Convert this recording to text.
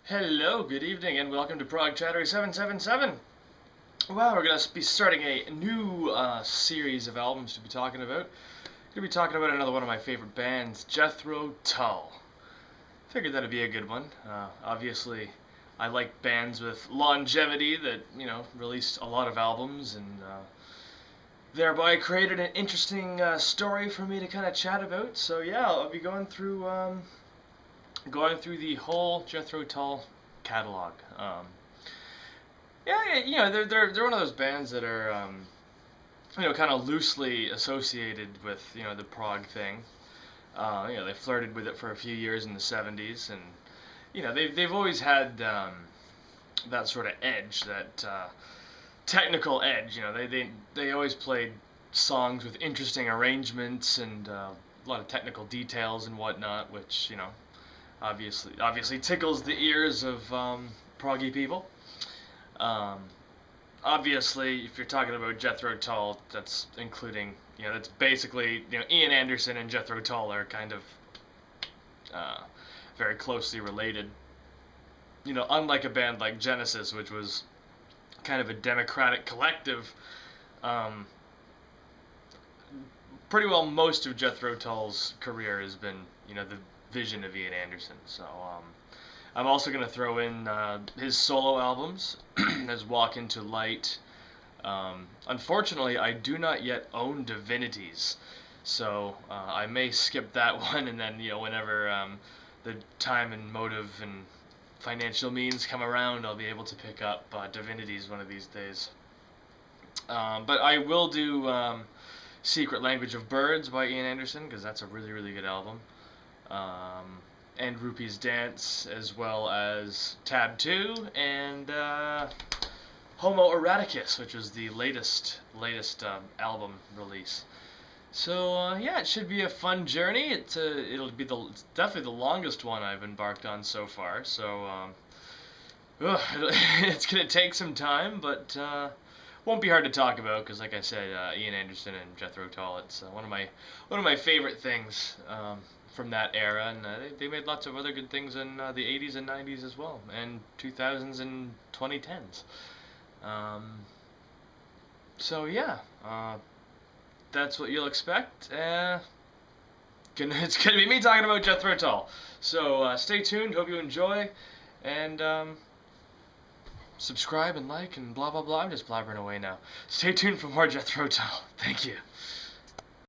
Hello, good evening, and welcome to Chatteries 777. Well, we're going to be starting a new series of albums to be talking about. Going to be talking about another one of my favorite bands, Jethro Tull. Figured that'd be a good one. Obviously, I like bands with longevity that, released a lot of albums and thereby created an interesting story for me to kind of chat about. So yeah, I'll be going through the whole Jethro Tull catalog. Yeah, they're one of those bands that are kind of loosely associated with the prog thing. They flirted with it for a few years in the '70s, and they've always had that sort of edge, that technical edge. They always played songs with interesting arrangements and a lot of technical details and whatnot, which obviously tickles the ears of proggy people. Um, Obviously, if you're talking about Jethro Tull, that's including, that's basically, Ian Anderson and Jethro Tull are kind of uh, very closely related. Unlike a band like Genesis, which was kind of a democratic collective, um, pretty well most of Jethro Tull's career has been, the vision of Ian Anderson. So, I'm also going to throw in his solo albums as Walk Into Light. Unfortunately, I do not yet own Divinities, so I may skip that one, and then whenever the time and motive and financial means come around, I'll be able to pick up Divinities one of these days. But I will do Secret Language of Birds by Ian Anderson, because that's a really, really good album. And Rupee's Dance, as well as Tab 2 and Homo Eroticus, which was the latest album release. So yeah, it should be a fun journey. It's definitely the longest one I've embarked on so far. So it's gonna take some time, but won't be hard to talk about because, like I said, Ian Anderson and Jethro Tull. It's one of my favorite things from that era, and they made lots of other good things in the '80s and '90s as well, and 2000s and 2010s. So yeah, that's what you'll expect. It's gonna be me talking about Jethro Tull. So stay tuned. Hope you enjoy, and subscribe and like and blah blah blah. I'm just blabbering away now. Stay tuned for more Jethro Tull. Thank you.